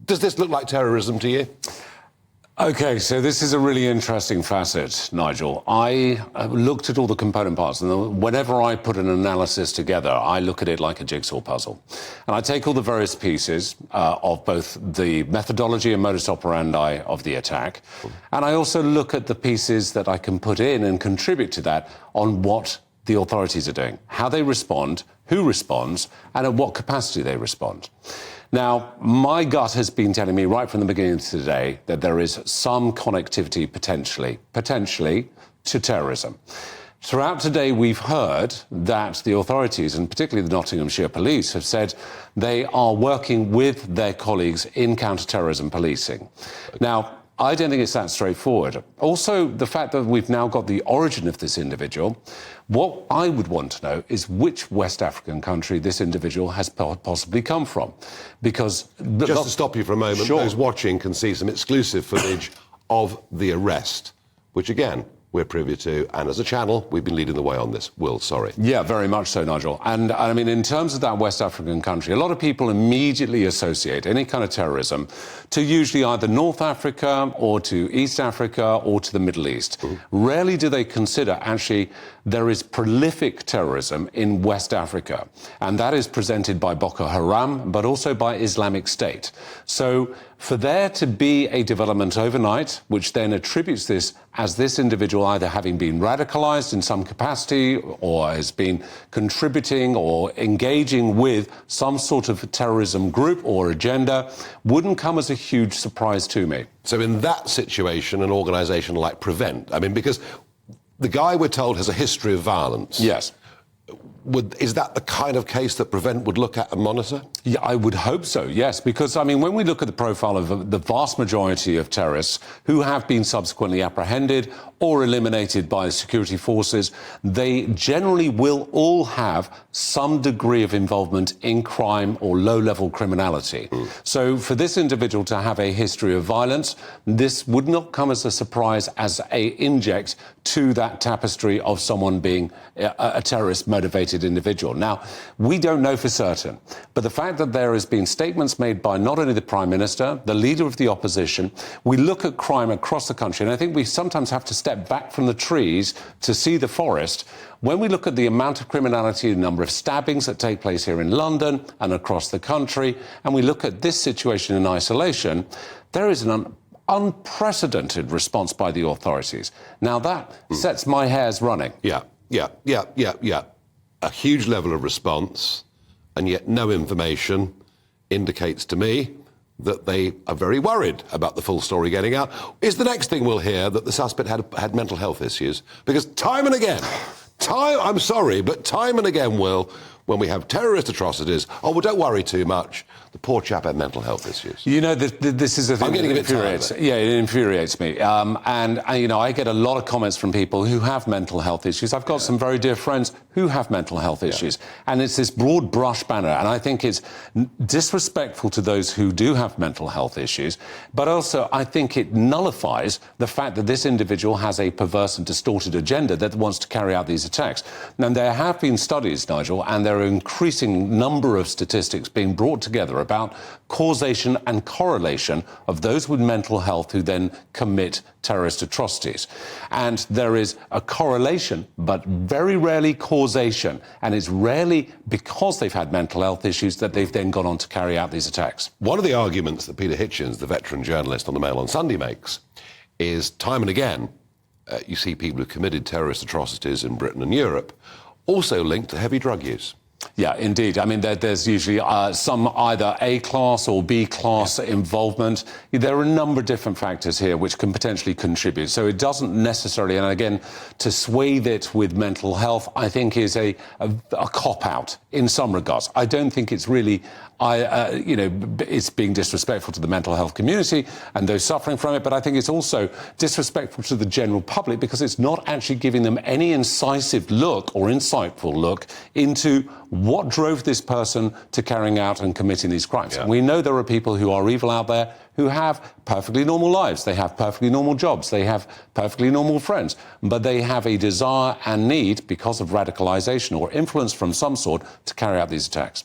Does this look like terrorism to you? OK, so this is a really interesting facet, Nigel. I looked at all the component parts, and whenever I put an analysis together, I look at it like a jigsaw puzzle. And I take all the various pieces of both the methodology and modus operandi of the attack, and I also look at the pieces that I can put in and contribute to that on what the authorities are doing, how they respond, who responds, and at what capacity they respond. Now, my gut has been telling me right from the beginning of today that there is some connectivity potentially to terrorism. Throughout today, we've heard that the authorities, and particularly the Nottinghamshire police, have said they are working with their colleagues in counter-terrorism policing. Now, I don't think it's that straightforward. Also, the fact that we've now got the origin of this individual, what I would want to know is which West African country this individual has possibly come from. Because... Just to stop you for a moment, sure. Those watching can see some exclusive footage of the arrest, which, again, we're privy to, and as a channel, we've been leading the way on this. Will, sorry. Yeah, very much so, Nigel. And, I mean, in terms of that West African country, a lot of people immediately associate any kind of terrorism to usually either North Africa or to East Africa or to the Middle East. Rarely do they consider, actually, there is prolific terrorism in West Africa, and that is presented by Boko Haram, but also by Islamic State. So for there to be a development overnight, which then attributes this as this individual either having been radicalized in some capacity or has been contributing or engaging with some sort of terrorism group or agenda, wouldn't come as a huge surprise to me. So in that situation, an organisation like Prevent, I mean, because the guy, we're told, has a history of violence. Yes. Is that the kind of case that Prevent would look at and monitor? Yeah, I would hope so, yes, because, I mean, when we look at the profile of the vast majority of terrorists who have been subsequently apprehended or eliminated by security forces, they generally will all have some degree of involvement in crime or low-level criminality. So for this individual to have a history of violence, this would not come as a surprise as a inject to that tapestry of someone being a terrorist-motivated individual. Now, we don't know for certain, but the fact that there has been statements made by not only the Prime Minister, the Leader of the Opposition, we look at crime across the country, and I think we sometimes have to step back from the trees to see the forest. When we look at the amount of criminality, the number of stabbings that take place here in London and across the country, and we look at this situation in isolation, there is an unprecedented response by the authorities. Now, that sets my hairs running. Yeah. A huge level of response, and yet no information indicates to me that they are very worried about the full story getting out. Is the next thing we'll hear that the suspect had mental health issues? Because time and again, I'm sorry, but time and again, Will, when we have terrorist atrocities, oh, well, don't worry too much. The poor chap had mental health issues. You know, this is a thing I'm getting that a bit infuriates. Yeah, it infuriates me. And, you know, I get a lot of comments from people who have mental health issues. I've got some very dear friends who have mental health issues. And it's this broad brush banner. And I think it's disrespectful to those who do have mental health issues. But also, I think it nullifies the fact that this individual has a perverse and distorted agenda that wants to carry out these attacks. And there have been studies, Nigel, and there are an increasing number of statistics being brought together about causation and correlation of those with mental health who then commit terrorist atrocities. And there is a correlation, but very rarely causation. And it's rarely because they've had mental health issues that they've then gone on to carry out these attacks. One of the arguments that Peter Hitchens, the veteran journalist on the Mail on Sunday, makes is time and again you see people who committed terrorist atrocities in Britain and Europe also linked to heavy drug use. Yeah, indeed. I mean, there's usually some either A-class or B-class involvement. There are a number of different factors here which can potentially contribute. So it doesn't necessarily, and again, to swathe it with mental health, I think is a cop-out in some regards. I don't think it's really, it's being disrespectful to the mental health community and those suffering from it, but I think it's also disrespectful to the general public because it's not actually giving them any incisive look or insightful look into what drove this person to carrying out and committing these crimes. Yeah. We know there are people who are evil out there who have perfectly normal lives. They have perfectly normal jobs. They have perfectly normal friends. But they have a desire and need, because of radicalization or influence from some sort, to carry out these attacks.